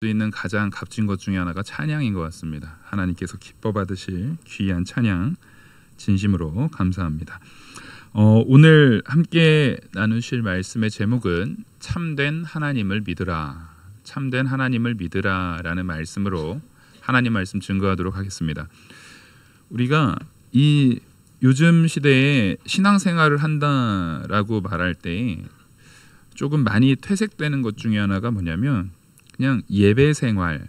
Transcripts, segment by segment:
수 있는 가장 값진 것 중에 하나가 찬양인 것 같습니다. 하나님께서 기뻐 받으실 귀한 찬양 진심으로 감사합니다. 오늘 함께 나누실 말씀의 제목은 참된 하나님을 믿으라, 참된 하나님을 믿으라라는 말씀으로 하나님 말씀 증거하도록 하겠습니다. 우리가 이 요즘 시대에 신앙생활을 한다라고 말할 때 조금 많이 퇴색되는 것 중에 하나가 뭐냐면 그냥 예배 생활,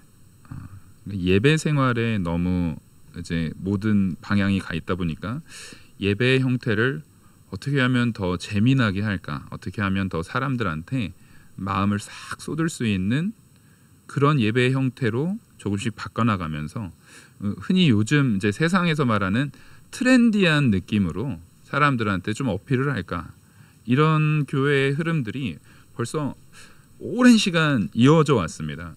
예배 생활에 너무 이제 모든 방향이 가 있다 보니까 예배 형태를 어떻게 하면 더 재미나게 할까, 어떻게 하면 더 사람들한테 마음을 싹 쏟을 수 있는 그런 예배 형태로 조금씩 바꿔나가면서 흔히 요즘 이제 세상에서 말하는 트렌디한 느낌으로 사람들한테 좀 어필을 할까, 이런 교회의 흐름들이 벌써 오랜 시간 이어져 왔습니다.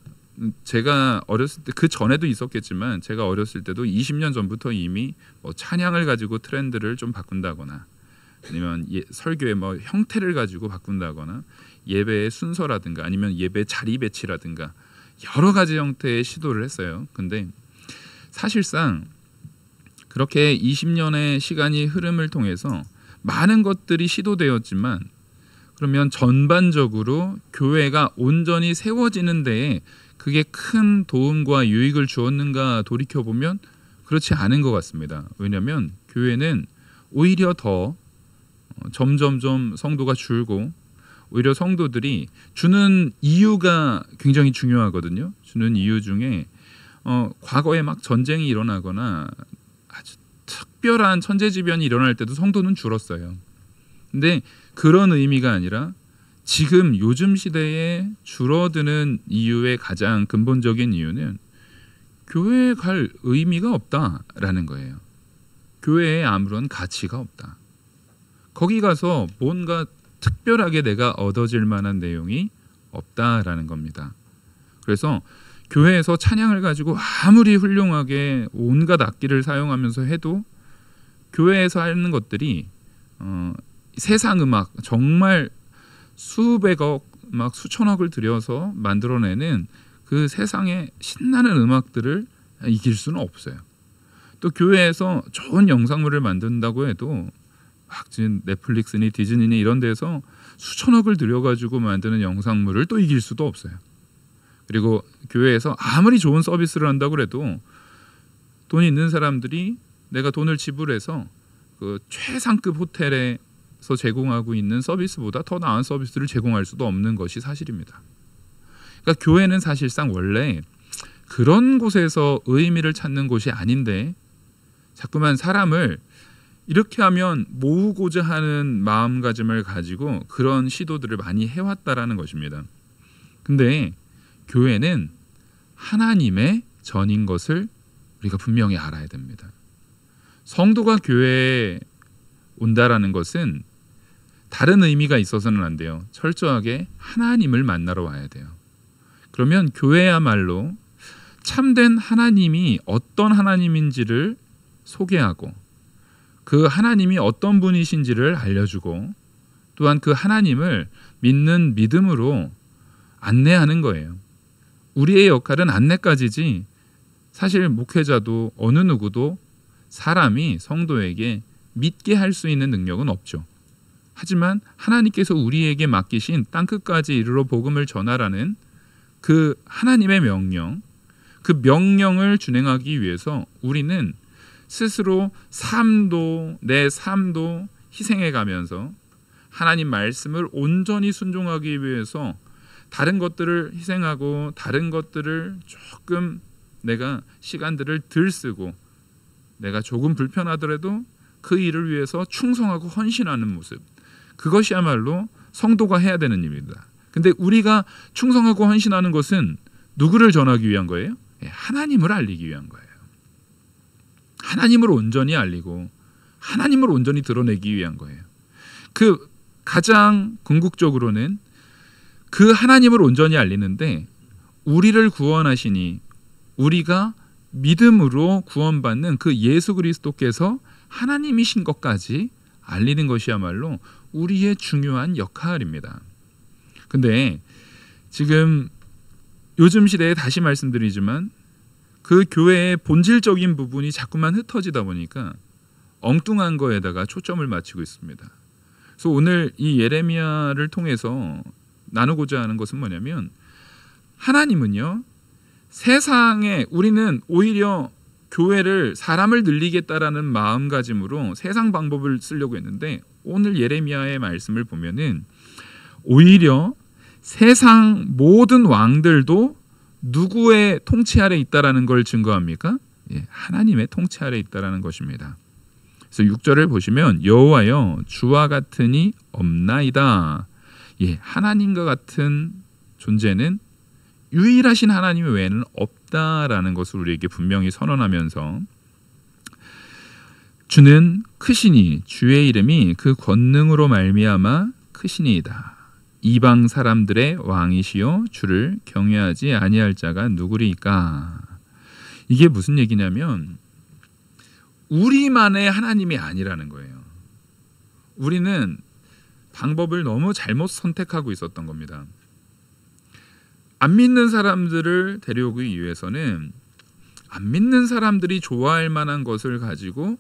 제가 어렸을 때, 그 전에도 있었겠지만 제가 어렸을 때도 20년 전부터 이미 뭐 찬양을 가지고 트렌드를 좀 바꾼다거나 아니면 설교의 뭐 형태를 가지고 바꾼다거나 예배의 순서라든가 아니면 예배 자리 배치라든가 여러 가지 형태의 시도를 했어요. 근데 사실상 그렇게 20년의 시간이 흐름을 통해서 많은 것들이 시도되었지만, 그러면 전반적으로 교회가 온전히 세워지는 데에 그게 큰 도움과 유익을 주었는가 돌이켜보면 그렇지 않은 것 같습니다. 왜냐하면 교회는 오히려 더 점점점 성도가 줄고, 오히려 성도들이 주는 이유가 굉장히 중요하거든요. 주는 이유 중에 과거에 막 전쟁이 일어나거나 아주 특별한 천재지변이 일어날 때도 성도는 줄었어요. 근데 그런 의미가 아니라 지금 요즘 시대에 줄어드는 이유의 가장 근본적인 이유는 교회에 갈 의미가 없다라는 거예요. 교회에 아무런 가치가 없다. 거기 가서 뭔가 특별하게 내가 얻어질 만한 내용이 없다라는 겁니다. 그래서 교회에서 찬양을 가지고 아무리 훌륭하게 온갖 악기를 사용하면서 해도 교회에서 하는 것들이 세상 음악, 정말 수백억 막 수천억을 들여서 만들어내는 그 세상의 신나는 음악들을 이길 수는 없어요. 또 교회에서 좋은 영상물을 만든다고 해도 막 지금 넷플릭스니 디즈니니 이런 데서 수천억을 들여가지고 만드는 영상물을 또 이길 수도 없어요. 그리고 교회에서 아무리 좋은 서비스를 한다고 해도 돈이 있는 사람들이 내가 돈을 지불해서 그 최상급 호텔에서 제공하고 있는 서비스보다 더 나은 서비스를 제공할 수도 없는 것이 사실입니다. 그러니까 교회는 사실상 원래 그런 곳에서 의미를 찾는 곳이 아닌데 자꾸만 사람을 이렇게 하면 모으고자 하는 마음가짐을 가지고 그런 시도들을 많이 해왔다라는 것입니다. 근데 교회는 하나님의 전인 것을 우리가 분명히 알아야 됩니다. 성도가 교회에 온다라는 것은 다른 의미가 있어서는 안 돼요. 철저하게 하나님을 만나러 와야 돼요. 그러면 교회야말로 참된 하나님이 어떤 하나님인지를 소개하고 그 하나님이 어떤 분이신지를 알려주고 또한 그 하나님을 믿는 믿음으로 안내하는 거예요. 우리의 역할은 안내까지지, 사실 목회자도 어느 누구도 사람이 성도에게 믿게 할 수 있는 능력은 없죠. 하지만 하나님께서 우리에게 맡기신 땅끝까지 이르러 복음을 전하라는 그 하나님의 명령, 그 명령을 준행하기 위해서 우리는 스스로 내 삶도 희생해 가면서 하나님 말씀을 온전히 순종하기 위해서 다른 것들을 희생하고 다른 것들을 조금 내가 시간들을 덜 쓰고 내가 조금 불편하더라도 그 일을 위해서 충성하고 헌신하는 모습, 그것이야말로 성도가 해야 되는 일입니다. 근데 우리가 충성하고 헌신하는 것은 누구를 전하기 위한 거예요? 하나님을 알리기 위한 거예요. 하나님을 온전히 알리고 하나님을 온전히 드러내기 위한 거예요. 그 가장 궁극적으로는 그 하나님을 온전히 알리는데 우리를 구원하시니 우리가 믿음으로 구원받는 그 예수 그리스도께서 하나님이신 것까지 알리는 것이야말로 우리의 중요한 역할입니다. 근데 지금 요즘 시대에 다시 말씀드리지만 그 교회의 본질적인 부분이 자꾸만 흩어지다 보니까 엉뚱한 거에다가 초점을 맞추고 있습니다. 그래서 오늘 이 예레미야를 통해서 나누고자 하는 것은 뭐냐면, 하나님은요, 세상에, 우리는 오히려 교회를, 사람을 늘리겠다라는 마음가짐으로 세상 방법을 쓰려고 했는데, 오늘 예레미야의 말씀을 보면은 오히려 세상 모든 왕들도 누구의 통치 아래 있다라는 걸 증거합니까? 하나님의 통치 아래 있다라는 것입니다. 그래서 6절을 보시면, 여호와여 주와 같으니 없나이다. 하나님과 같은 존재는, 유일하신 하나님 외에는 없다라는 것을 우리에게 분명히 선언하면서, 주는 크시니 주의 이름이 그 권능으로 말미암아 크시니이다. 이방 사람들의 왕이시요 주를 경외하지 아니할 자가 누구리이까. 이게 무슨 얘기냐면, 우리만의 하나님이 아니라는 거예요. 우리는 방법을 너무 잘못 선택하고 있었던 겁니다. 안 믿는 사람들을 데려오기 위해서는 안 믿는 사람들이 좋아할 만한 것을 가지고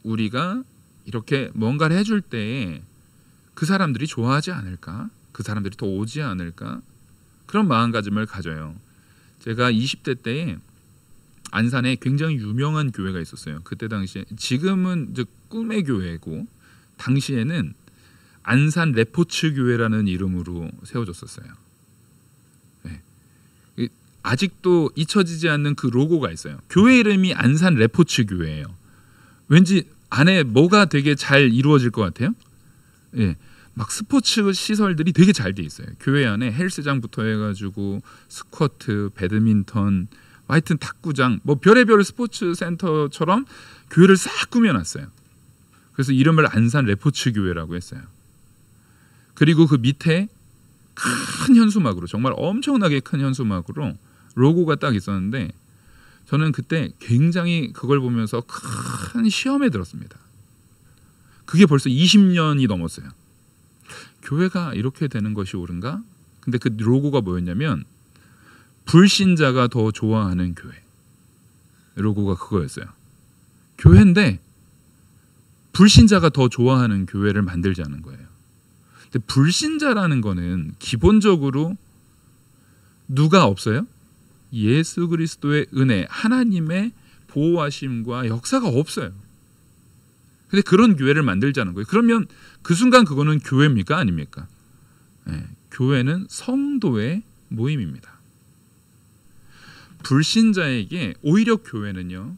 우리가 이렇게 뭔가를 해줄 때에 그 사람들이 좋아하지 않을까? 그 사람들이 더 오지 않을까? 그런 마음가짐을 가져요. 제가 20대 때에 안산에 굉장히 유명한 교회가 있었어요. 그때 당시에, 지금은 이제 꿈의 교회고 당시에는 안산 레포츠 교회라는 이름으로 세워졌었어요. 아직도 잊혀지지 않는 그 로고가 있어요. 교회 이름이 안산 레포츠 교회예요. 왠지 안에 뭐가 되게 잘 이루어질 것 같아요. 막 스포츠 시설들이 되게 잘 돼 있어요. 교회 안에 헬스장부터 해가지고 스쿼트, 배드민턴, 하여튼 탁구장, 뭐 별의별 스포츠 센터처럼 교회를 싹 꾸며놨어요. 그래서 이름을 안산 레포츠 교회라고 했어요. 그리고 그 밑에 큰 현수막으로, 정말 엄청나게 큰 현수막으로 로고가 딱 있었는데, 저는 그때 굉장히 그걸 보면서 큰 시험에 들었습니다. 그게 벌써 20년이 넘었어요. 교회가 이렇게 되는 것이 옳은가? 근데 그 로고가 뭐였냐면, 불신자가 더 좋아하는 교회. 로고가 그거였어요. 교회인데 불신자가 더 좋아하는 교회를 만들자는 거예요. 근데 불신자라는 거는 기본적으로 누가 없어요? 예수 그리스도의 은혜, 하나님의 보호하심과 역사가 없어요. 근데 그런 교회를 만들자는 거예요. 그러면 그 순간 그거는 교회입니까? 아닙니까? 교회는 성도의 모임입니다. 불신자에게 오히려 교회는요,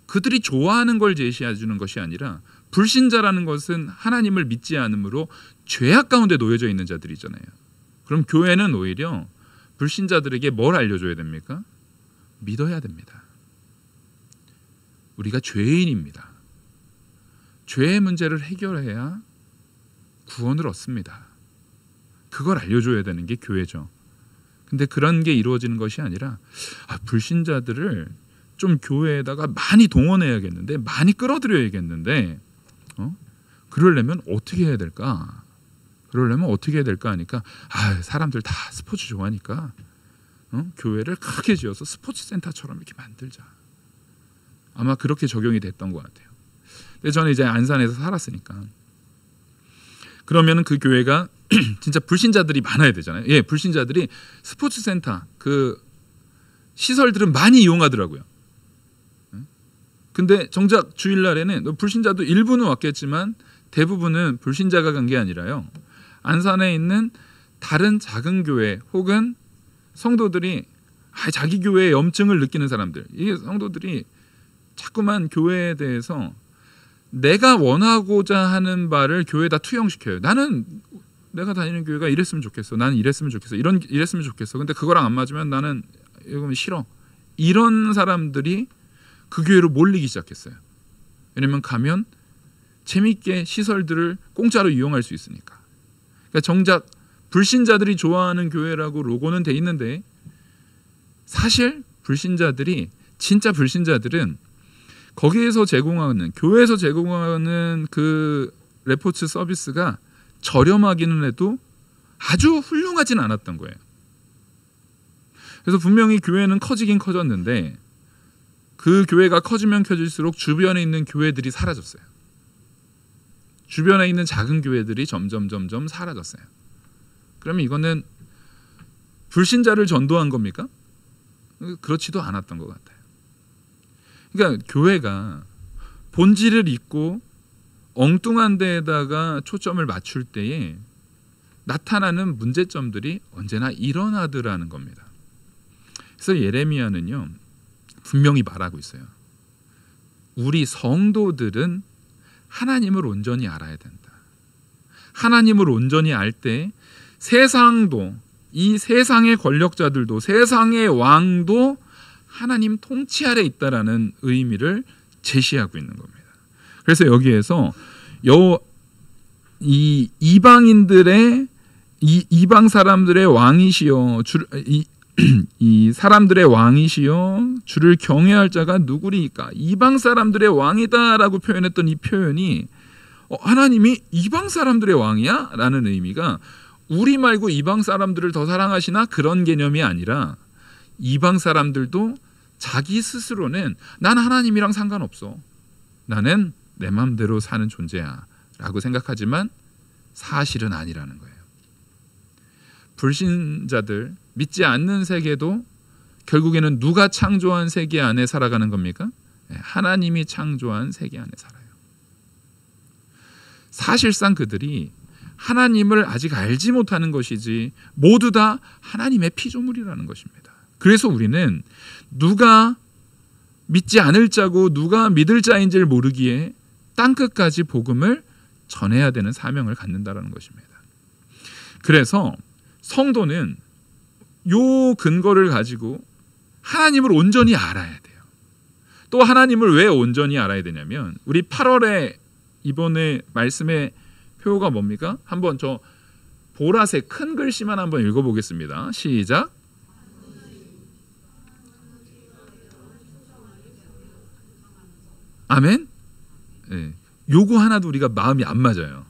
그들이 좋아하는 걸 제시해 주는 것이 아니라, 불신자라는 것은 하나님을 믿지 않으므로 죄악 가운데 놓여져 있는 자들이잖아요. 그럼 교회는 오히려 불신자들에게 뭘 알려줘야 됩니까? 믿어야 됩니다. 우리가 죄인입니다. 죄의 문제를 해결해야 구원을 얻습니다. 그걸 알려줘야 되는 게 교회죠. 근데 그런 게 이루어지는 것이 아니라, 불신자들을 좀 교회에다가 많이 동원해야겠는데, 많이 끌어들여야겠는데, 그러려면 어떻게 해야 될까? 하니까, 사람들 다 스포츠 좋아하니까 교회를 크게 지어서 스포츠 센터처럼 이렇게 만들자. 아마 그렇게 적용이 됐던 것 같아요. 근데 저는 이제 안산에서 살았으니까, 그러면 그 교회가 진짜 불신자들이 많아야 되잖아요. 불신자들이 스포츠 센터 그 시설들은 많이 이용하더라고요. 근데 정작 주일날에는 불신자도 일부는 왔겠지만 대부분은 불신자가 간 게 아니라요, 안산에 있는 다른 작은 교회 혹은 성도들이 자기 교회의 염증을 느끼는 사람들, 이 성도들이 자꾸만 교회에 대해서 내가 원하고자 하는 바를 교회에다 투영시켜요. 나는 내가 다니는 교회가 이랬으면 좋겠어. 나는 이랬으면 좋겠어. 이랬으면 좋겠어. 근데 그거랑 안 맞으면 나는 이거 싫어. 이런 사람들이 그 교회로 몰리기 시작했어요. 왜냐면 가면 재밌게 시설들을 공짜로 이용할 수 있으니까. 그러니까 정작 불신자들이 좋아하는 교회라고 로고는 돼 있는데, 사실 진짜 불신자들은 거기에서 제공하는, 교회에서 제공하는 그 레포츠 서비스가 저렴하기는 해도 아주 훌륭하진 않았던 거예요. 그래서 분명히 교회는 커지긴 커졌는데 그 교회가 커지면 커질수록 주변에 있는 교회들이 사라졌어요. 주변에 있는 작은 교회들이 점점 사라졌어요. 그러면 이거는 불신자를 전도한 겁니까? 그렇지도 않았던 것 같아요. 그러니까 교회가 본질을 잊고 엉뚱한 데에다가 초점을 맞출 때에 나타나는 문제점들이 언제나 일어나더라는 겁니다. 그래서 예레미야는요 분명히 말하고 있어요. 우리 성도들은 하나님을 온전히 알아야 된다. 하나님을 온전히 알 때 세상도, 이 세상의 권력자들도, 세상의 왕도 하나님 통치 아래 있다라는 의미를 제시하고 있는 겁니다. 그래서 여기에서 이 이방인들의 이방 사람들의 왕이시여 이 사람들의 왕이시여 주를 경외할 자가 누구리까? 이방 사람들의 왕이다라고 표현했던 이 표현이 하나님이 이방 사람들의 왕이야? 라는 의미가 우리 말고 이방 사람들을 더 사랑하시나? 그런 개념이 아니라 이방 사람들도 자기 스스로는 난 하나님이랑 상관없어. 나는 내 마음대로 사는 존재야 라고 생각하지만 사실은 아니라는 거예요. 불신자들, 믿지 않는 세계도 결국에는 누가 창조한 세계 안에 살아가는 겁니까? 하나님이 창조한 세계 안에 살아요. 사실상 그들이 하나님을 아직 알지 못하는 것이지 모두 다 하나님의 피조물이라는 것입니다. 그래서 우리는 누가 믿지 않을 자고 누가 믿을 자인지를 모르기에 땅끝까지 복음을 전해야 되는 사명을 갖는다는 것입니다. 그래서 성도는 요 근거를 가지고 하나님을 온전히 알아야 돼요. 또 하나님을 왜 온전히 알아야 되냐면 우리 8월에 이번에 말씀의 표가 뭡니까? 한번 저 보라색 큰 글씨만 한번 읽어보겠습니다. 시작. 아멘? 네. 요거 하나도 우리가 마음이 안 맞아요.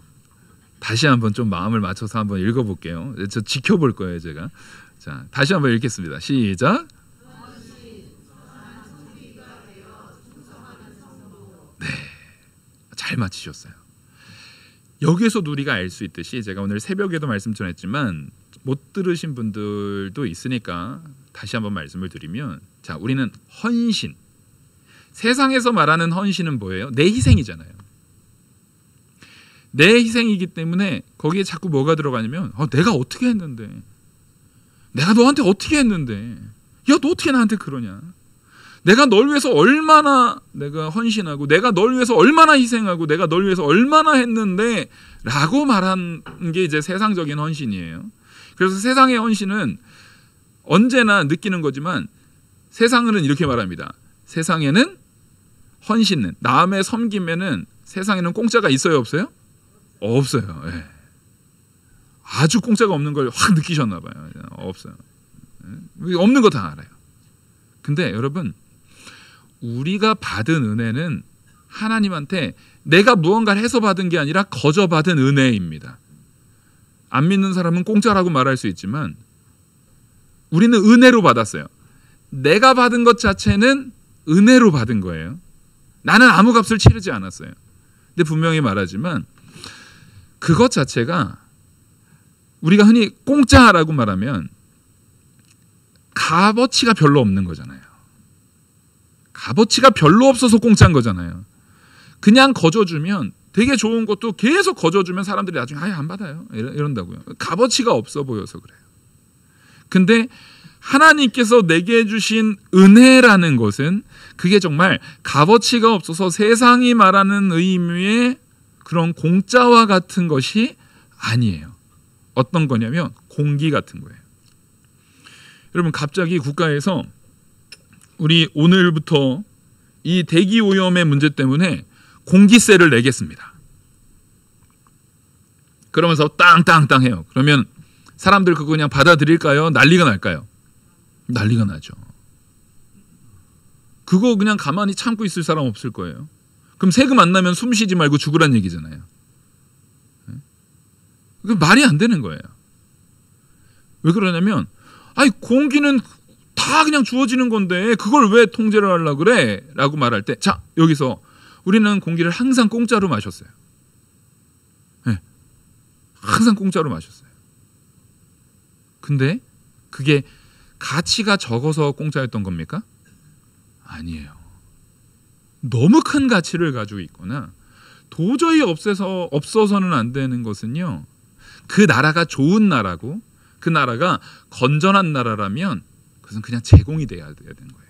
다시 한번 좀 마음을 맞춰서 한번 읽어볼게요. 저 지켜볼 거예요, 제가. 자, 다시 한번 읽겠습니다. 시작. 네, 잘 맞히셨어요. 여기에서도 우리가 알 수 있듯이 제가 오늘 새벽에도 말씀 전했지만 못 들으신 분들도 있으니까 다시 한번 말씀을 드리면, 자, 우리는 헌신. 세상에서 말하는 헌신은 뭐예요? 내 희생이잖아요. 내 희생이기 때문에 거기에 자꾸 뭐가 들어가냐면 내가 어떻게 했는데, 내가 너한테 어떻게 했는데, 야, 너 어떻게 나한테 그러냐, 내가 널 위해서 얼마나 내가 헌신하고 내가 널 위해서 얼마나 희생하고 내가 널 위해서 얼마나 했는데 라고 말한 게 이제 세상적인 헌신이에요. 그래서 세상의 헌신은 언제나 느끼는 거지만 세상은 이렇게 말합니다. 세상에는 헌신은, 남의 섬기면은 세상에는 공짜가 있어요, 없어요? 없어요. 예. 아주 공짜가 없는 걸 확 느끼셨나 봐요. 없어요. 없는 거 다 알아요. 근데 여러분, 우리가 받은 은혜는 하나님한테 내가 무언가를 해서 받은 게 아니라 거저 받은 은혜입니다. 안 믿는 사람은 공짜라고 말할 수 있지만 우리는 은혜로 받았어요. 내가 받은 것 자체는 은혜로 받은 거예요. 나는 아무 값을 치르지 않았어요. 근데 분명히 말하지만 그것 자체가 우리가 흔히 공짜라고 말하면 값어치가 별로 없는 거잖아요. 값어치가 별로 없어서 공짜인 거잖아요. 그냥 거저주면, 되게 좋은 것도 계속 거저주면 사람들이 나중에 아예 안 받아요. 이런다고요. 값어치가 없어 보여서 그래요. 근데 하나님께서 내게 주신 은혜라는 것은 그게 정말 값어치가 없어서 세상이 말하는 의미의 그런 공짜와 같은 것이 아니에요. 어떤 거냐면 공기 같은 거예요. 여러분, 갑자기 국가에서 우리 오늘부터 이 대기 오염의 문제 때문에 공기세를 내겠습니다. 그러면서 땅땅땅 해요. 그러면 사람들 그거 그냥 받아들일까요? 난리가 날까요? 난리가 나죠. 그거 그냥 가만히 참고 있을 사람 없을 거예요. 그럼 세금 안 나면 숨 쉬지 말고 죽으란 얘기잖아요. 그 말이 안 되는 거예요. 왜 그러냐면, 아니 공기는 다 그냥 주어지는 건데 그걸 왜 통제를 하려고 그래? 라고 말할 때, 자, 여기서 우리는 공기를 항상 공짜로 마셨어요. 네, 항상 공짜로 마셨어요. 근데 그게 가치가 적어서 공짜였던 겁니까? 아니에요. 너무 큰 가치를 가지고 있거나 도저히 없어서는 안 되는 것은요, 그 나라가 좋은 나라고 그 나라가 건전한 나라라면 그것은 그냥 제공이 돼야 되는 거예요.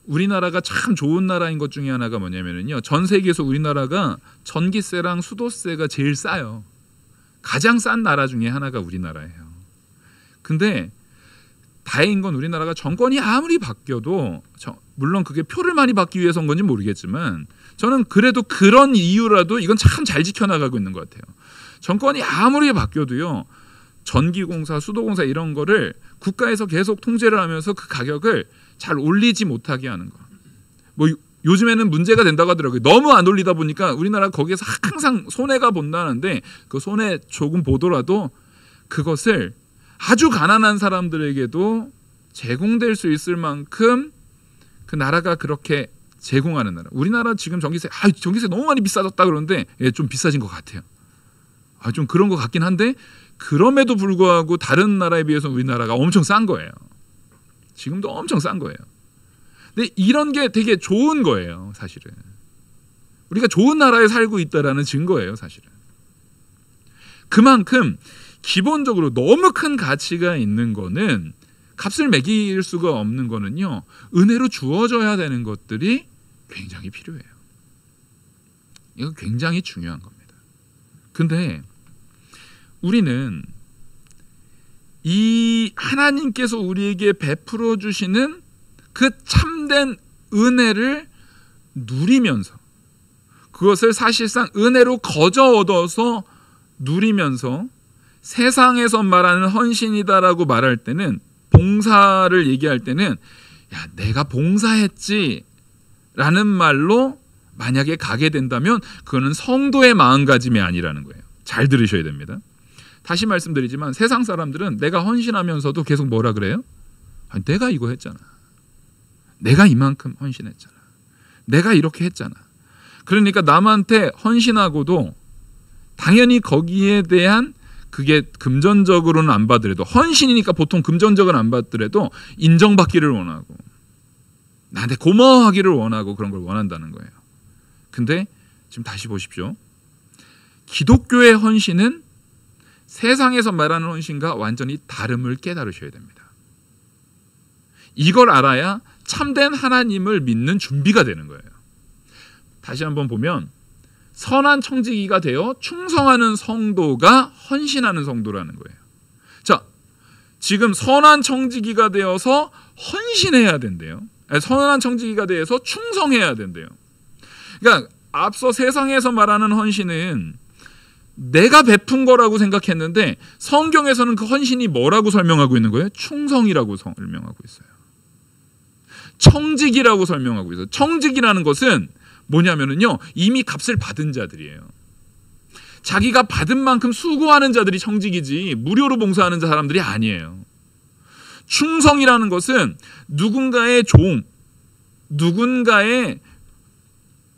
우리나라가 참 좋은 나라인 것 중에 하나가 뭐냐면요, 전 세계에서 우리나라가 전기세랑 수도세가 제일 싸요. 가장 싼 나라 중에 하나가 우리나라예요. 근데 다행인 건 우리나라가 정권이 아무리 바뀌어도, 물론 그게 표를 많이 받기 위해서인 건지 모르겠지만, 저는 그래도 그런 이유라도 이건 참 잘 지켜나가고 있는 것 같아요. 정권이 아무리 바뀌어도요, 전기공사, 수도공사 이런 거를 국가에서 계속 통제를 하면서 그 가격을 잘 올리지 못하게 하는 거. 뭐 요즘에는 문제가 된다고 하더라고요. 너무 안 올리다 보니까 우리나라 거기에서 항상 손해가 본다는데, 그 손해 조금 보더라도 그것을 아주 가난한 사람들에게도 제공될 수 있을 만큼 그 나라가 그렇게 제공하는 나라. 우리나라 지금 전기세 너무 많이 비싸졌다 그러는데, 좀 비싸진 것 같아요. 좀 그런 것 같긴 한데, 그럼에도 불구하고 다른 나라에 비해서 우리나라가 엄청 싼 거예요. 지금도 엄청 싼 거예요. 근데 이런 게 되게 좋은 거예요, 사실은. 우리가 좋은 나라에 살고 있다라는 증거예요, 사실은. 그만큼 기본적으로 너무 큰 가치가 있는 거는, 값을 매길 수가 없는 거는요, 은혜로 주어져야 되는 것들이 굉장히 필요해요. 이거 굉장히 중요한 겁니다. 근데 우리는 이 하나님께서 우리에게 베풀어 주시는 그 참된 은혜를 누리면서, 그것을 사실상 은혜로 거저 얻어서 누리면서 세상에서 말하는 헌신이다라고 말할 때는, 봉사를 얘기할 때는, 야, 내가 봉사했지 라는 말로 만약에 가게 된다면 그거는 성도의 마음가짐이 아니라는 거예요. 잘 들으셔야 됩니다. 다시 말씀드리지만 세상 사람들은 내가 헌신하면서도 계속 뭐라 그래요? 내가 이거 했잖아. 내가 이만큼 헌신했잖아. 내가 이렇게 했잖아. 그러니까 남한테 헌신하고도 당연히 거기에 대한, 그게 금전적으로는 안 받더라도, 헌신이니까 보통 금전적으로는 안 받더라도 인정받기를 원하고 나한테 고마워하기를 원하고 그런 걸 원한다는 거예요. 근데 지금 다시 보십시오. 기독교의 헌신은 세상에서 말하는 헌신과 완전히 다름을 깨달으셔야 됩니다. 이걸 알아야 참된 하나님을 믿는 준비가 되는 거예요. 다시 한번 보면, 선한 청지기가 되어 충성하는 성도가 헌신하는 성도라는 거예요. 자, 지금 선한 청지기가 되어서 헌신해야 된대요. 선한 청지기가 되어서 충성해야 된대요. 그러니까 앞서 세상에서 말하는 헌신은 내가 베푼 거라고 생각했는데, 성경에서는 그 헌신이 뭐라고 설명하고 있는 거예요? 충성이라고 설명하고 있어요. 청직이라고 설명하고 있어요. 청직이라는 것은 뭐냐면요, 이미 값을 받은 자들이에요. 자기가 받은 만큼 수고하는 자들이 청직이지 무료로 봉사하는 사람들이 아니에요. 충성이라는 것은 누군가의 종, 누군가의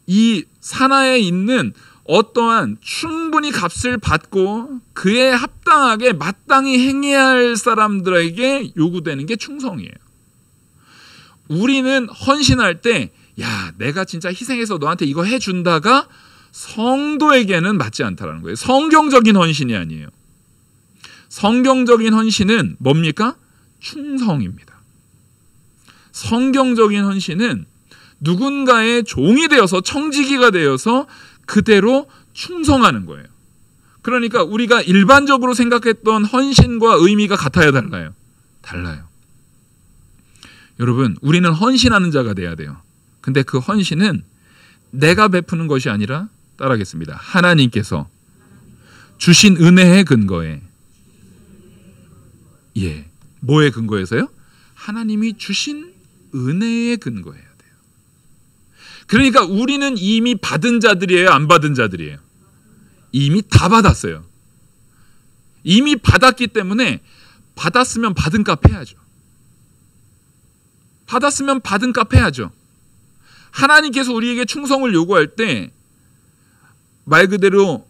이 산하에 있는 어떠한 충분히 값을 받고 그에 합당하게 마땅히 행해야 할 사람들에게 요구되는 게 충성이에요. 우리는 헌신할 때, 야, 내가 진짜 희생해서 너한테 이거 해준다가 성도에게는 맞지 않다라는 거예요. 성경적인 헌신이 아니에요. 성경적인 헌신은 뭡니까? 충성입니다. 성경적인 헌신은 누군가의 종이 되어서, 청지기가 되어서 그대로 충성하는 거예요. 그러니까 우리가 일반적으로 생각했던 헌신과 의미가 같아야 달라요? 달라요. 여러분, 우리는 헌신하는 자가 돼야 돼요. 근데 그 헌신은 내가 베푸는 것이 아니라, 따라하겠습니다, 하나님께서 주신 은혜의 근거에, 뭐의 근거에서요? 하나님이 주신 은혜의 근거예요. 그러니까 우리는 이미 받은 자들이에요? 안 받은 자들이에요? 이미 다 받았어요. 이미 받았기 때문에 받았으면 받은 값 해야죠. 받았으면 받은 값 해야죠. 하나님께서 우리에게 충성을 요구할 때 말 그대로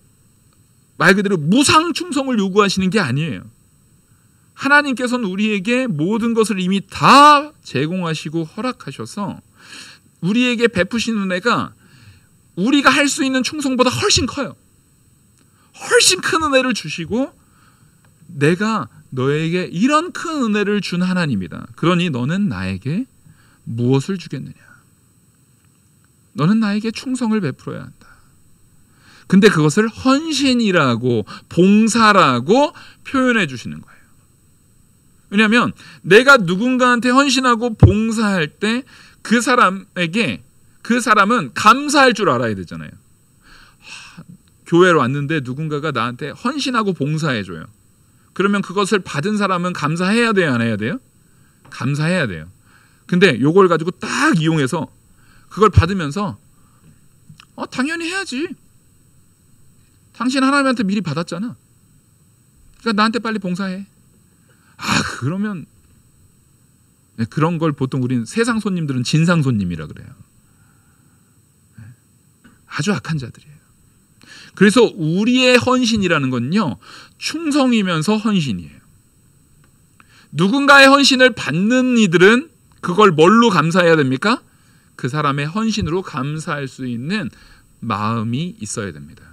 무상 충성을 요구하시는 게 아니에요. 하나님께서는 우리에게 모든 것을 이미 다 제공하시고 허락하셔서 우리에게 베푸신 은혜가 우리가 할 수 있는 충성보다 훨씬 커요. 훨씬 큰 은혜를 주시고 내가 너에게 이런 큰 은혜를 준 하나님이다. 그러니 너는 나에게 무엇을 주겠느냐? 너는 나에게 충성을 베풀어야 한다. 근데 그것을 헌신이라고 봉사라고 표현해 주시는 거예요. 왜냐하면 내가 누군가한테 헌신하고 봉사할 때 그 사람은 감사할 줄 알아야 되잖아요. 교회로 왔는데 누군가가 나한테 헌신하고 봉사해 줘요. 그러면 그것을 받은 사람은 감사해야 돼요, 안 해야 돼요? 감사해야 돼요. 근데 요걸 가지고 딱 이용해서 그걸 받으면서 당연히 해야지. 당신 하나님한테 미리 받았잖아. 그러니까 나한테 빨리 봉사해. 그러면 그런 걸 보통 우리는 세상 손님들은 진상 손님이라 그래요. 아주 악한 자들이에요. 그래서 우리의 헌신이라는 건요, 충성이면서 헌신이에요. 누군가의 헌신을 받는 이들은 그걸 뭘로 감사해야 됩니까? 그 사람의 헌신으로 감사할 수 있는 마음이 있어야 됩니다.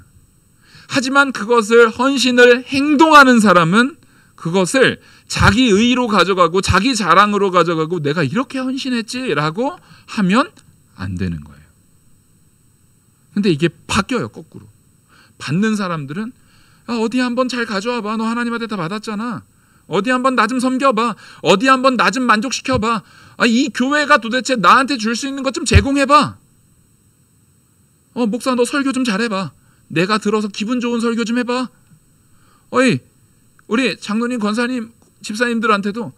하지만 그것을 헌신을 행동하는 사람은 그것을 자기 의로 가져가고 자기 자랑으로 가져가고 내가 이렇게 헌신했지라고 하면 안 되는 거예요. 근데 이게 바뀌어요, 거꾸로. 받는 사람들은 어디 한번 잘 가져와봐. 너 하나님한테 다 받았잖아. 어디 한번 나 좀 섬겨봐. 어디 한번 나 좀 만족시켜봐. 이 교회가 도대체 나한테 줄 수 있는 것 좀 제공해봐. 목사 너 설교 좀 잘해봐. 내가 들어서 기분 좋은 설교 좀 해봐. 우리 장로님, 권사님, 집사님들한테도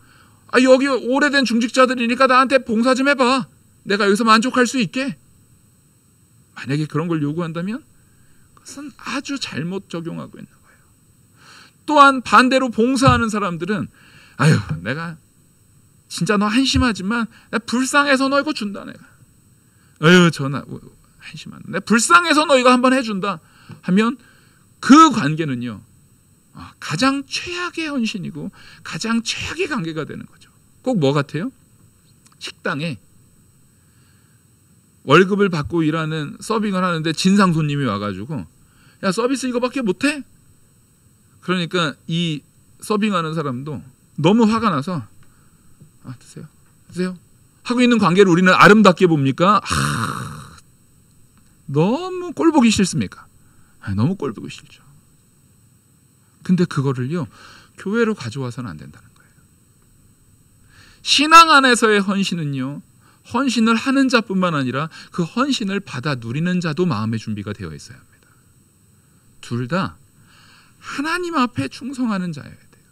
여기 오래된 중직자들이니까 나한테 봉사 좀 해봐. 내가 여기서 만족할 수 있게. 만약에 그런 걸 요구한다면 그것은 아주 잘못 적용하고 있는 거예요. 또한 반대로 봉사하는 사람들은 내가 진짜 너 한심하지만 나 불쌍해서 너 이거 준다. 내가 전화 한심한 내 불쌍해서 너 이거 한번 해준다 하면 그 관계는요 가장 최악의 헌신이고 가장 최악의 관계가 되는 거죠. 꼭 뭐 같아요? 식당에 월급을 받고 일하는 서빙을 하는데 진상 손님이 와가지고 야 서비스 이거밖에 못해? 그러니까 이 서빙하는 사람도 너무 화가 나서 드세요 하고 있는 관계를 우리는 아름답게 봅니까? 너무 꼴보기 싫습니까? 너무 꼴보기 싫죠. 근데 그거를요 교회로 가져와서는 안 된다는 거예요. 신앙 안에서의 헌신은요 헌신을 하는 자뿐만 아니라 그 헌신을 받아 누리는 자도 마음의 준비가 되어 있어야 합니다. 둘 다 하나님 앞에 충성하는 자여야 돼요.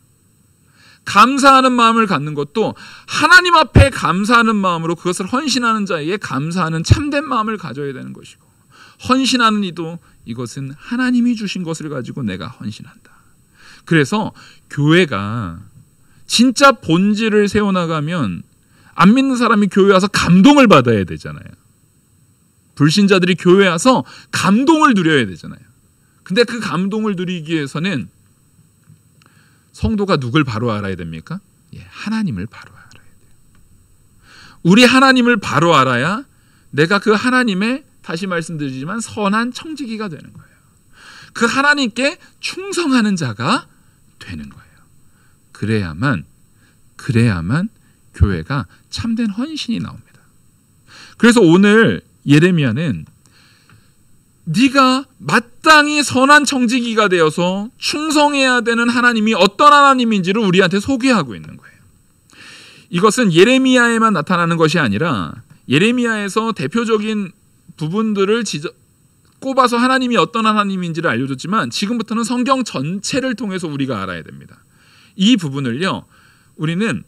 감사하는 마음을 갖는 것도 하나님 앞에 감사하는 마음으로 그것을 헌신하는 자에게 감사하는 참된 마음을 가져야 되는 것이고, 헌신하는 이도 이것은 하나님이 주신 것을 가지고 내가 헌신한다. 그래서 교회가 진짜 본질을 세워나가면 안 믿는 사람이 교회 와서 감동을 받아야 되잖아요. 불신자들이 교회 와서 감동을 누려야 되잖아요. 근데 그 감동을 누리기 위해서는 성도가 누굴 바로 알아야 됩니까? 하나님을 바로 알아야 돼요. 우리 하나님을 바로 알아야 내가 그 하나님의, 다시 말씀드리지만, 선한 청지기가 되는 거예요. 그 하나님께 충성하는 자가 되는 거예요. 그래야만 교회가 참된 헌신이 나옵니다. 그래서 오늘 예레미야는 네가 마땅히 선한 청지기가 되어서 충성해야 되는 하나님이 어떤 하나님인지를 우리한테 소개하고 있는 거예요. 이것은 예레미야에만 나타나는 것이 아니라 예레미야에서 대표적인 부분들을 꼽아서 하나님이 어떤 하나님인지를 알려줬지만 지금부터는 성경 전체를 통해서 우리가 알아야 됩니다. 이 부분을요 우리는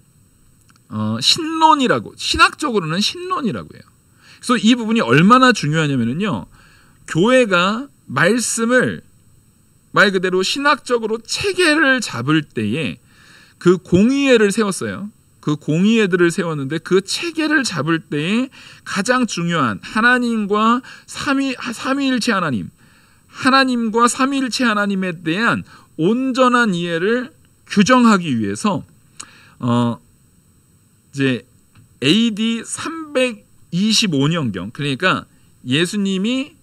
신론이라고, 신학적으로는 신론이라고 해요. 그래서 이 부분이 얼마나 중요하냐면요, 교회가 말씀을 말 그대로 신학적으로 체계를 잡을 때에 그 공의회를 세웠어요. 그 공의회들을 세웠는데 그 체계를 잡을 때에 가장 중요한 하나님과 삼위일체 하나님과 삼위일체 하나님에 대한 온전한 이해를 규정하기 위해서 이제 AD 325년경, 그러니까 예수님이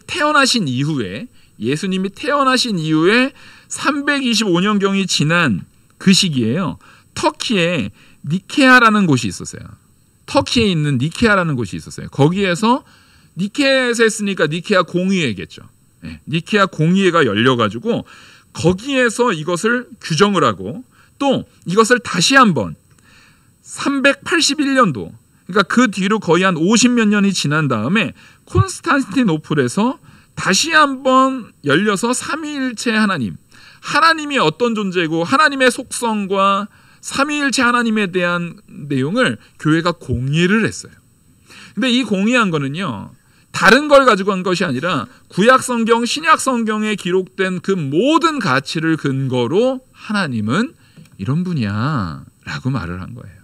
태어나신 이후에 325년경이 지난 그 시기에요. 터키에 니케아라는 곳이 있었어요. 터키에 있는 니케아라는 곳이 있었어요. 거기에서 니케아에서 했으니까 니케아 공의회겠죠. 니케아 공의회가 열려가지고 거기에서 이것을 규정을 하고 또 이것을 다시 한번 381년도, 그러니까 그 뒤로 거의 한 50몇 년이 지난 다음에 콘스탄티노플에서 다시 한번 열려서 삼위일체 하나님이 어떤 존재고 하나님의 속성과 삼위일체 하나님에 대한 내용을 교회가 공의를 했어요. 근데 이 공의한 거는요, 다른 걸 가지고 한 것이 아니라 구약 성경, 신약 성경에 기록된 그 모든 가치를 근거로 하나님은 이런 분이야 라고 말을 한 거예요.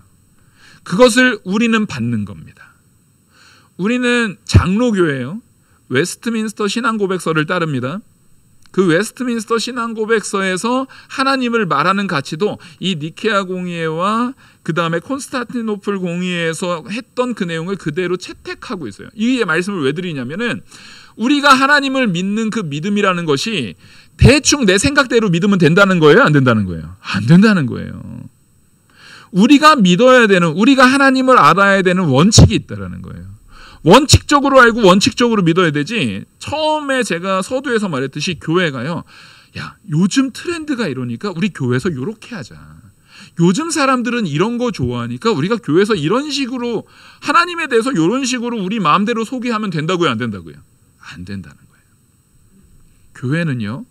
그것을 우리는 받는 겁니다. 우리는 장로교회예요. 웨스트민스터 신앙고백서를 따릅니다. 그 웨스트민스터 신앙고백서에서 하나님을 말하는 가치도 이 니케아 공의회와 그 다음에 콘스탄티노플 공의회에서 했던 그 내용을 그대로 채택하고 있어요. 이 말씀을 왜 드리냐면은 우리가 하나님을 믿는 그 믿음이라는 것이 대충 내 생각대로 믿으면 된다는 거예요? 안 된다는 거예요? 안 된다는 거예요. 우리가 믿어야 되는, 우리가 하나님을 알아야 되는 원칙이 있다라는 거예요. 원칙적으로 알고 원칙적으로 믿어야 되지. 처음에 제가 서두에서 말했듯이 교회가요, 야, 요즘 트렌드가 이러니까 우리 교회에서 이렇게 하자. 요즘 사람들은 이런 거 좋아하니까 우리가 교회에서 이런 식으로 하나님에 대해서 이런 식으로 우리 마음대로 소개하면 된다고요? 안 된다고요? 안 된다는 거예요. 교회는요,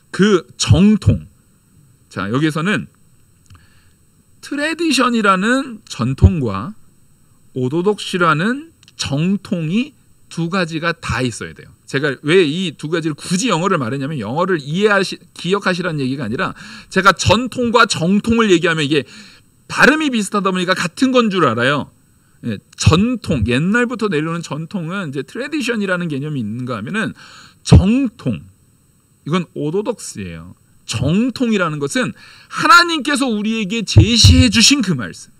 그 정통, 자, 여기서는 트레디션이라는 전통과 오도독시라는 정통이 두 가지가 다 있어야 돼요. 제가 왜 이 두 가지를 굳이 영어를 말했냐면, 영어를 기억하시라는 얘기가 아니라 제가 전통과 정통을 얘기하면 이게 발음이 비슷하다 보니까 같은 건 줄 알아요. 전통, 옛날부터 내려오는 전통은 이제 트레디션이라는 개념이 있는가 하면은 정통, 이건 오도독스예요. 정통이라는 것은 하나님께서 우리에게 제시해 주신 그 말씀,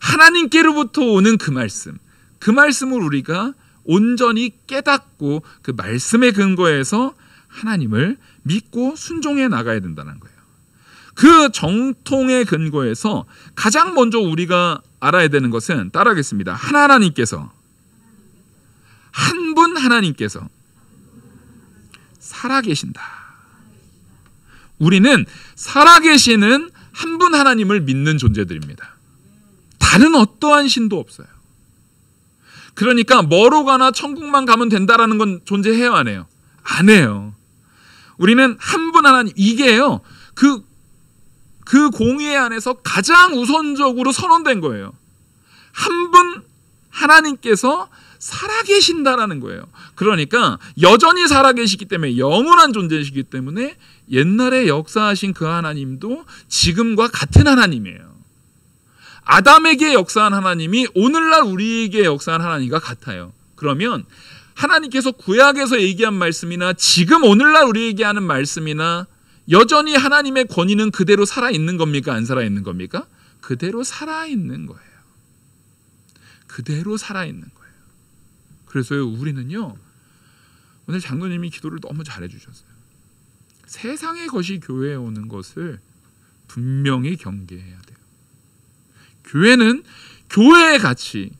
하나님께로부터 오는 그 말씀을 우리가 온전히 깨닫고 그 말씀의 근거에서 하나님을 믿고 순종해 나가야 된다는 거예요. 그 정통의 근거에서 가장 먼저 우리가 알아야 되는 것은, 따라하겠습니다. 하나님께서, 한 분 하나님께서 살아계신다. 우리는 살아계시는 한 분 하나님을 믿는 존재들입니다. 다른 어떠한 신도 없어요. 그러니까 뭐로 가나 천국만 가면 된다라는 건 존재해요, 안 해요? 안 해요. 우리는 한 분 하나님, 이게요, 그 공의회 안에서 가장 우선적으로 선언된 거예요. 한 분 하나님께서 살아계신다라는 거예요. 그러니까 여전히 살아계시기 때문에, 영원한 존재이시기 때문에 옛날에 역사하신 그 하나님도 지금과 같은 하나님이에요. 아담에게 역사한 하나님이 오늘날 우리에게 역사한 하나님과 같아요. 그러면 하나님께서 구약에서 얘기한 말씀이나 지금 오늘날 우리에게 하는 말씀이나 여전히 하나님의 권위는 그대로 살아있는 겁니까? 안 살아있는 겁니까? 그대로 살아있는 거예요. 그대로 살아있는 거예요. 그래서 우리는요, 오늘 장로님이 기도를 너무 잘해 주셨어요. 세상의 것이 교회에 오는 것을 분명히 경계해야 돼요. 교회는 교회의 가치,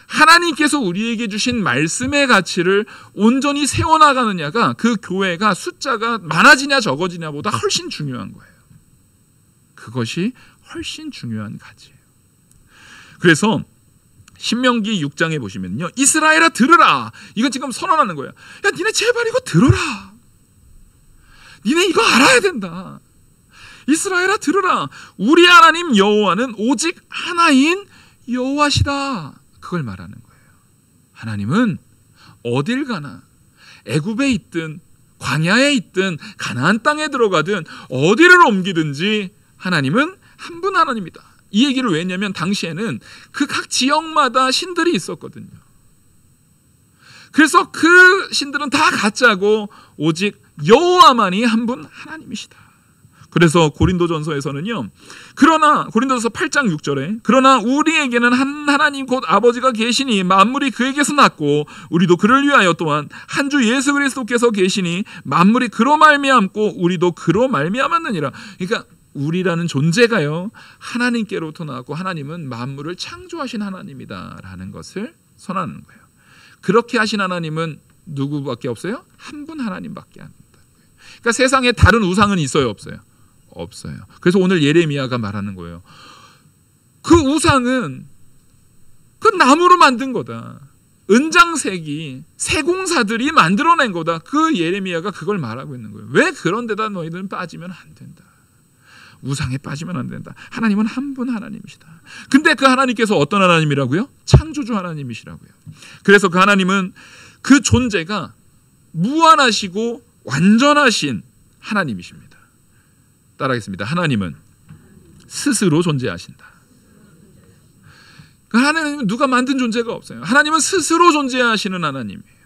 하나님께서 우리에게 주신 말씀의 가치를 온전히 세워나가느냐가 그 교회가 숫자가 많아지냐 적어지냐보다 훨씬 중요한 거예요. 그것이 훨씬 중요한 가치예요. 그래서 신명기 6장에 보시면요, 이스라엘아 들으라, 이거 지금 선언하는 거예요. 야, 니네 제발 이거 들어라. 니네 이거 알아야 된다. 이스라엘아 들으라, 우리 하나님 여호와는 오직 하나인 여호와시다. 그걸 말하는 거예요. 하나님은 어딜 가나, 애굽에 있든 광야에 있든 가나안 땅에 들어가든 어디를 옮기든지 하나님은 한 분 하나님이다. 이 얘기를 왜 했냐면 당시에는 그 각 지역마다 신들이 있었거든요. 그래서 그 신들은 다 가짜고 오직 여호와만이 한 분 하나님이시다. 그래서 고린도전서에서는요, 그러나 고린도전서 8장 6절에 그러나 우리에게는 한 하나님 곧 아버지가 계시니 만물이 그에게서 났고 우리도 그를 위하여 또한 한 주 예수 그리스도께서 계시니 만물이 그로 말미암고 우리도 그로 말미암았느니라. 그러니까 우리라는 존재가요 하나님께로부터 나왔고 하나님은 만물을 창조하신 하나님이다라는 것을 선언하는 거예요. 그렇게 하신 하나님은 누구밖에 없어요? 한 분 하나님밖에 안 된다. 그러니까 세상에 다른 우상은 있어요, 없어요? 없어요. 그래서 오늘 예레미야가 말하는 거예요. 그 우상은 그 나무로 만든 거다. 은장색이 세공사들이 만들어낸 거다. 그 예레미야가 그걸 말하고 있는 거예요. 왜 그런 데다 너희들은 빠지면 안 된다. 우상에 빠지면 안 된다. 하나님은 한 분 하나님이시다. 근데 그 하나님께서 어떤 하나님이라고요? 창조주 하나님이시라고요. 그래서 그 하나님은 그 존재가 무한하시고 완전하신 하나님이십니다. 따라하겠습니다. 하나님은 스스로 존재하신다. 그 하나님은 누가 만든 존재가 없어요. 하나님은 스스로 존재하시는 하나님이에요.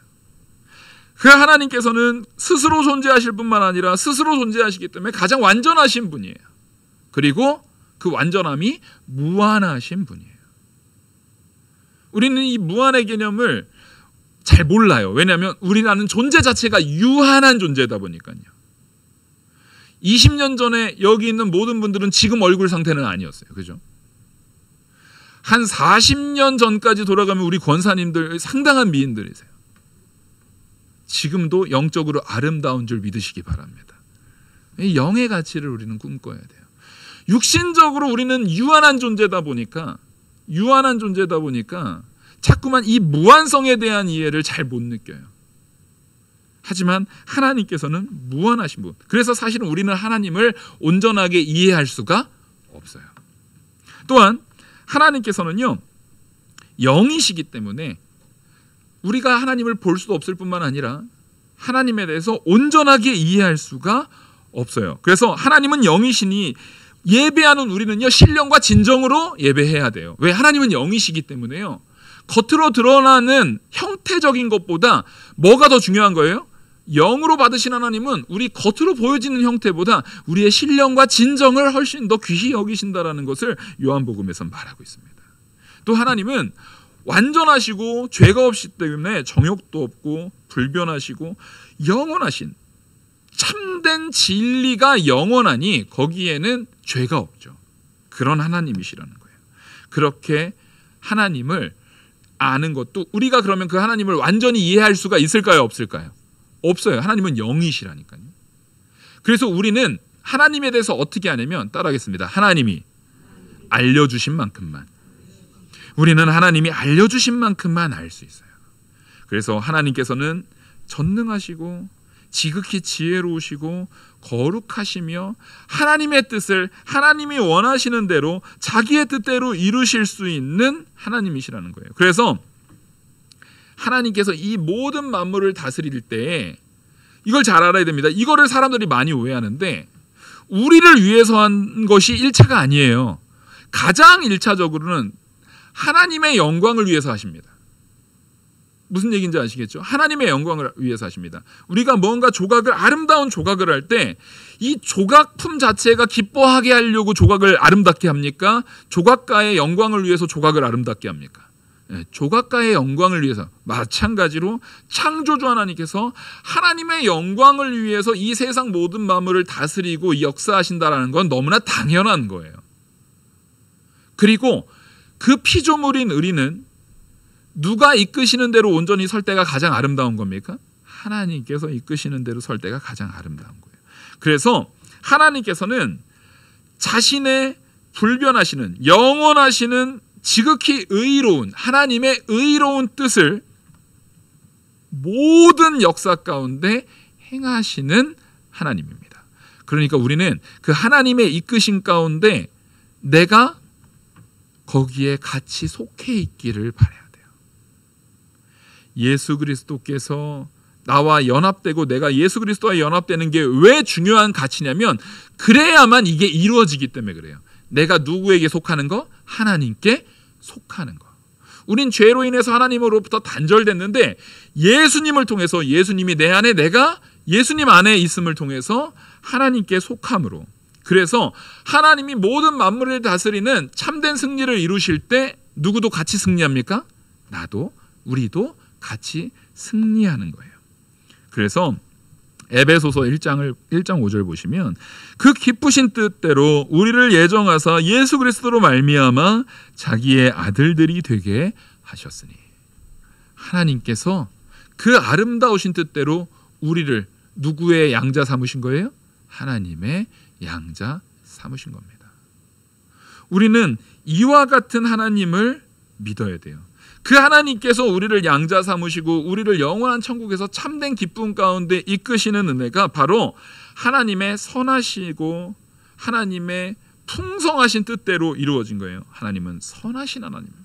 그 하나님께서는 스스로 존재하실 뿐만 아니라 스스로 존재하시기 때문에 가장 완전하신 분이에요. 그리고 그 완전함이 무한하신 분이에요. 우리는 이 무한의 개념을 잘 몰라요. 왜냐하면 우리라는 존재 자체가 유한한 존재다 보니까요. 20년 전에 여기 있는 모든 분들은 지금 얼굴 상태는 아니었어요. 그죠? 한 40년 전까지 돌아가면 우리 권사님들 상당한 미인들이세요. 지금도 영적으로 아름다운 줄 믿으시기 바랍니다. 영의 가치를 우리는 꿈꿔야 돼요. 육신적으로 우리는 유한한 존재다 보니까 자꾸만 이 무한성에 대한 이해를 잘 못 느껴요. 하지만 하나님께서는 무한하신 분. 그래서 사실은 우리는 하나님을 온전하게 이해할 수가 없어요. 또한 하나님께서는요, 영이시기 때문에 우리가 하나님을 볼 수도 없을 뿐만 아니라 하나님에 대해서 온전하게 이해할 수가 없어요. 그래서 하나님은 영이시니 예배하는 우리는요, 신령과 진정으로 예배해야 돼요. 왜? 하나님은 영이시기 때문에요. 겉으로 드러나는 형태적인 것보다 뭐가 더 중요한 거예요? 영으로 받으신 하나님은 우리 겉으로 보여지는 형태보다 우리의 신령과 진정을 훨씬 더 귀히 여기신다라는 것을 요한복음에서 말하고 있습니다. 또 하나님은 완전하시고 죄가 없기 때문에 정욕도 없고 불변하시고 영원하신 참된 진리가 영원하니 거기에는 죄가 없죠. 그런 하나님이시라는 거예요. 그렇게 하나님을 아는 것도 우리가 그러면 그 하나님을 완전히 이해할 수가 있을까요? 없을까요? 없어요. 하나님은 영이시라니까요. 그래서 우리는 하나님에 대해서 어떻게 아냐면 따라하겠습니다. 하나님이 알려주신 만큼만, 우리는 하나님이 알려주신 만큼만 알 수 있어요. 그래서 하나님께서는 전능하시고 지극히 지혜로우시고 거룩하시며 하나님의 뜻을 하나님이 원하시는 대로 자기의 뜻대로 이루실 수 있는 하나님이시라는 거예요. 그래서 하나님께서 이 모든 만물을 다스릴 때 이걸 잘 알아야 됩니다. 이거를 사람들이 많이 오해하는데 우리를 위해서 한 것이 1차가 아니에요. 가장 1차적으로는 하나님의 영광을 위해서 하십니다. 무슨 얘기인지 아시겠죠? 하나님의 영광을 위해서 하십니다. 우리가 뭔가 조각을, 아름다운 조각을 할 때 이 조각품 자체가 기뻐하게 하려고 조각을 아름답게 합니까? 조각가의 영광을 위해서 조각을 아름답게 합니까? 네, 조각가의 영광을 위해서. 마찬가지로 창조주 하나님께서 하나님의 영광을 위해서 이 세상 모든 만물을 다스리고 역사하신다는 건 너무나 당연한 거예요. 그리고 그 피조물인 우리는 누가 이끄시는 대로 온전히 설 때가 가장 아름다운 겁니까? 하나님께서 이끄시는 대로 설 때가 가장 아름다운 거예요. 그래서 하나님께서는 자신의 불변하시는 영원하시는 지극히 의로운 하나님의 의로운 뜻을 모든 역사 가운데 행하시는 하나님입니다. 그러니까 우리는 그 하나님의 이끄심 가운데 내가 거기에 같이 속해 있기를 바라야 돼요. 예수 그리스도께서 나와 연합되고 내가 예수 그리스도와 연합되는 게 왜 중요한 가치냐면 그래야만 이게 이루어지기 때문에 그래요. 내가 누구에게 속하는 거? 하나님께 속하는 거. 우린 죄로 인해서 하나님으로부터 단절됐는데 예수님을 통해서 예수님이 내 안에 내가 예수님 안에 있음을 통해서 하나님께 속함으로, 그래서 하나님이 모든 만물을 다스리는 참된 승리를 이루실 때 누구도 같이 승리합니까? 나도 우리도 같이 승리하는 거예요. 그래서 에베소서 1장 5절 보시면 그 기쁘신 뜻대로 우리를 예정하사 예수 그리스도로 말미암아 자기의 아들들이 되게 하셨으니, 하나님께서 그 아름다우신 뜻대로 우리를 누구의 양자 삼으신 거예요? 하나님의 양자 삼으신 겁니다. 우리는 이와 같은 하나님을 믿어야 돼요. 그 하나님께서 우리를 양자 삼으시고 우리를 영원한 천국에서 참된 기쁨 가운데 이끄시는 은혜가 바로 하나님의 선하시고 하나님의 풍성하신 뜻대로 이루어진 거예요. 하나님은 선하신 하나님입니다.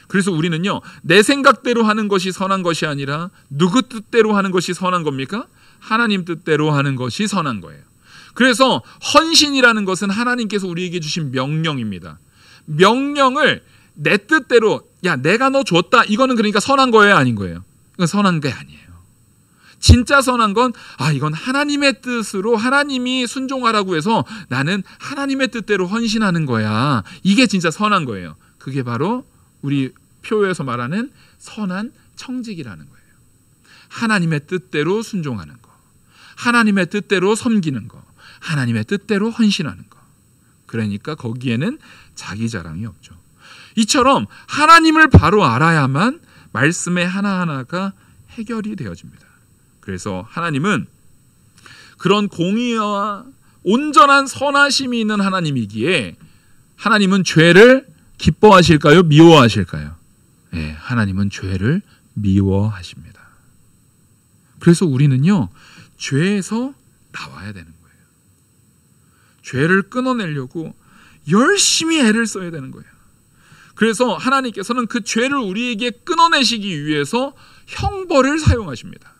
그래서 우리는요, 내 생각대로 하는 것이 선한 것이 아니라 누구 뜻대로 하는 것이 선한 겁니까? 하나님 뜻대로 하는 것이 선한 거예요. 그래서 헌신이라는 것은 하나님께서 우리에게 주신 명령입니다. 명령을 내 뜻대로, 야 내가 너 줬다, 이거는 그러니까 선한 거예요, 아닌 거예요? 이건 선한 게 아니에요. 진짜 선한 건 이건 하나님의 뜻으로 하나님이 순종하라고 해서 나는 하나님의 뜻대로 헌신하는 거야. 이게 진짜 선한 거예요. 그게 바로 우리 표에서 말하는 선한 청직이라는 거예요. 하나님의 뜻대로 순종하는 거, 하나님의 뜻대로 섬기는 거, 하나님의 뜻대로 헌신하는 거. 그러니까 거기에는 자기 자랑이 없죠. 이처럼 하나님을 바로 알아야만 말씀의 하나하나가 해결이 되어집니다. 그래서 하나님은 그런 공의와 온전한 선하심이 있는 하나님이기에 하나님은 죄를 기뻐하실까요? 미워하실까요? 네, 하나님은 죄를 미워하십니다. 그래서 우리는요, 죄에서 나와야 되는 거예요. 죄를 끊어내려고 열심히 애를 써야 되는 거예요. 그래서 하나님께서는 그 죄를 우리에게 끊어내시기 위해서 형벌을 사용하십니다.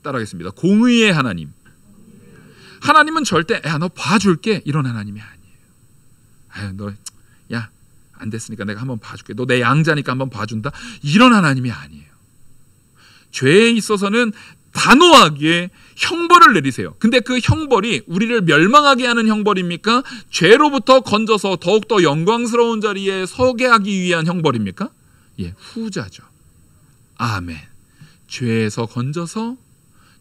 따라하겠습니다. 공의의 하나님. 하나님은 절대 너 봐줄게 이런 하나님이 아니에요. 너 안 됐으니까 내가 한번 봐줄게. 너 내 양자니까 한번 봐준다. 이런 하나님이 아니에요. 죄에 있어서는 단호하게 형벌을 내리세요. 근데 그 형벌이 우리를 멸망하게 하는 형벌입니까? 죄로부터 건져서 더욱더 영광스러운 자리에 서게 하기 위한 형벌입니까? 예, 후자죠. 아멘. 죄에서 건져서,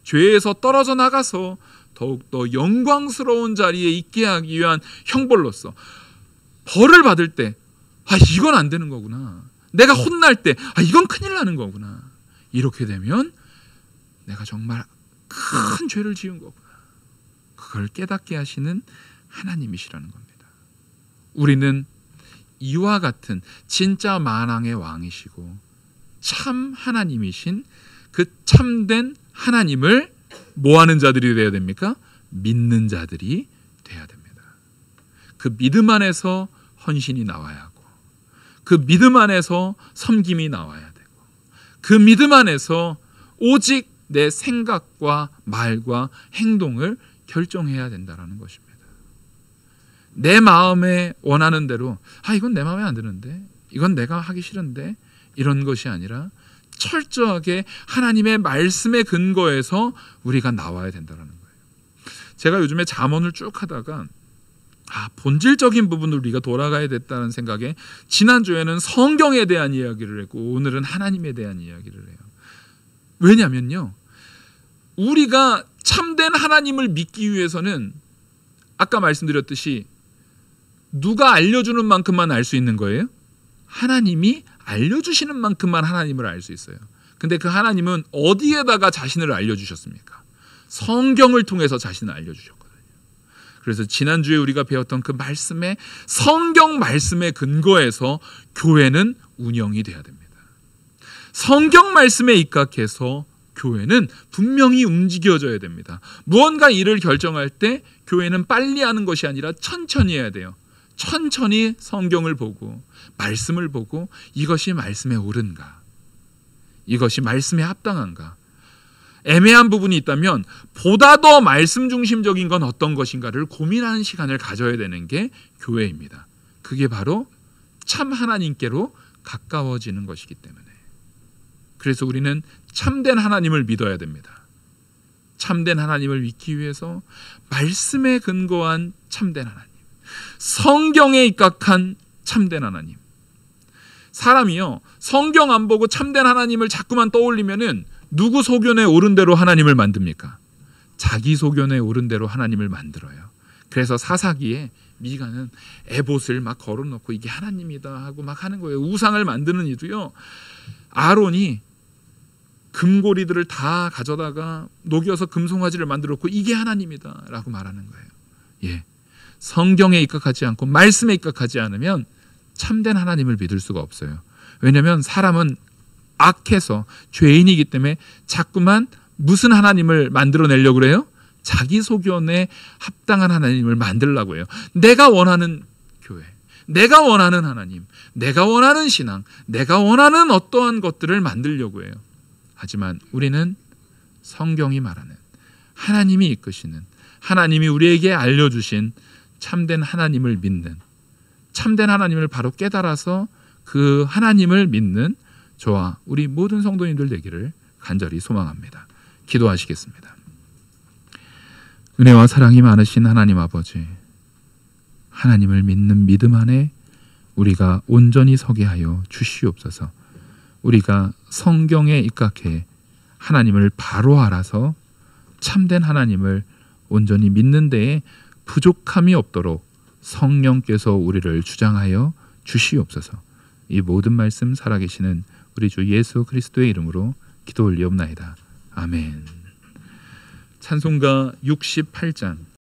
죄에서 떨어져 나가서 더욱더 영광스러운 자리에 있게 하기 위한 형벌로서, 벌을 받을 때 이건 안 되는 거구나, 내가 혼날 때 이건 큰일 나는 거구나, 이렇게 되면 내가 정말 큰 죄를 지은 거구나, 그걸 깨닫게 하시는 하나님이시라는 겁니다. 우리는 이와 같은 진짜 만왕의 왕이시고 참 하나님이신 그 참된 하나님을 뭐하는 자들이 되어야 됩니까? 믿는 자들이 되어야 됩니다. 그 믿음 안에서 헌신이 나와야 하고, 그 믿음 안에서 섬김이 나와야 되고, 그 믿음 안에서 오직 내 생각과 말과 행동을 결정해야 된다는 것입니다. 내 마음에 원하는 대로 이건 내 마음에 안 드는데, 이건 내가 하기 싫은데, 이런 것이 아니라 철저하게 하나님의 말씀의 근거에서 우리가 나와야 된다는 거예요. 제가 요즘에 잠언을 쭉 하다가 본질적인 부분으로 우리가 돌아가야 됐다는 생각에 지난주에는 성경에 대한 이야기를 했고 오늘은 하나님에 대한 이야기를 해요. 왜냐면요, 우리가 참된 하나님을 믿기 위해서는 아까 말씀드렸듯이 누가 알려주는 만큼만 알 수 있는 거예요? 하나님이 알려주시는 만큼만 하나님을 알 수 있어요. 근데 그 하나님은 어디에다가 자신을 알려주셨습니까? 성경을 통해서 자신을 알려주셨거든요. 그래서 지난주에 우리가 배웠던 그 말씀에, 성경 말씀의 근거에서 교회는 운영이 돼야 됩니다. 성경 말씀에 입각해서 교회는 분명히 움직여져야 됩니다. 무언가 일을 결정할 때 교회는 빨리 하는 것이 아니라 천천히 해야 돼요. 천천히 성경을 보고 말씀을 보고 이것이 말씀에 옳은가, 이것이 말씀에 합당한가, 애매한 부분이 있다면 보다 더 말씀 중심적인 건 어떤 것인가를 고민하는 시간을 가져야 되는 게 교회입니다. 그게 바로 참 하나님께로 가까워지는 것이기 때문에. 그래서 우리는 참된 하나님을 믿어야 됩니다. 참된 하나님을 믿기 위해서 말씀에 근거한 참된 하나님, 성경에 입각한 참된 하나님. 사람이요, 성경 안 보고 참된 하나님을 자꾸만 떠올리면은 누구 소견에 오른 대로 하나님을 만듭니까? 자기 소견에 오른 대로 하나님을 만들어요. 그래서 사사기에 미가는 에봇을 막 걸어놓고 이게 하나님이다 하고 막 하는 거예요. 우상을 만드는 이도요, 아론이 금고리들을 다 가져다가 녹여서 금송아지를 만들었고 이게 하나님이다 라고 말하는 거예요. 예, 성경에 입각하지 않고 말씀에 입각하지 않으면 참된 하나님을 믿을 수가 없어요. 왜냐하면 사람은 악해서 죄인이기 때문에 자꾸만 무슨 하나님을 만들어내려고 그래요? 자기 소견에 합당한 하나님을 만들려고 해요. 내가 원하는 교회, 내가 원하는 하나님, 내가 원하는 신앙, 내가 원하는 어떠한 것들을 만들려고 해요. 하지만 우리는 성경이 말하는, 하나님이 이끄시는, 하나님이 우리에게 알려주신 참된 하나님을 믿는, 참된 하나님을 바로 깨달아서 그 하나님을 믿는 저와 우리 모든 성도님들 되기를 간절히 소망합니다. 기도하시겠습니다. 은혜와 사랑이 많으신 하나님 아버지, 하나님을 믿는 믿음 안에 우리가 온전히 서게 하여 주시옵소서. 우리가 성경에 입각해 하나님을 바로 알아서 참된 하나님을 온전히 믿는 데에 부족함이 없도록 성령께서 우리를 주장하여 주시옵소서. 이 모든 말씀 살아계시는 우리 주 예수 그리스도의 이름으로 기도 올리옵나이다. 아멘. 찬송가 68장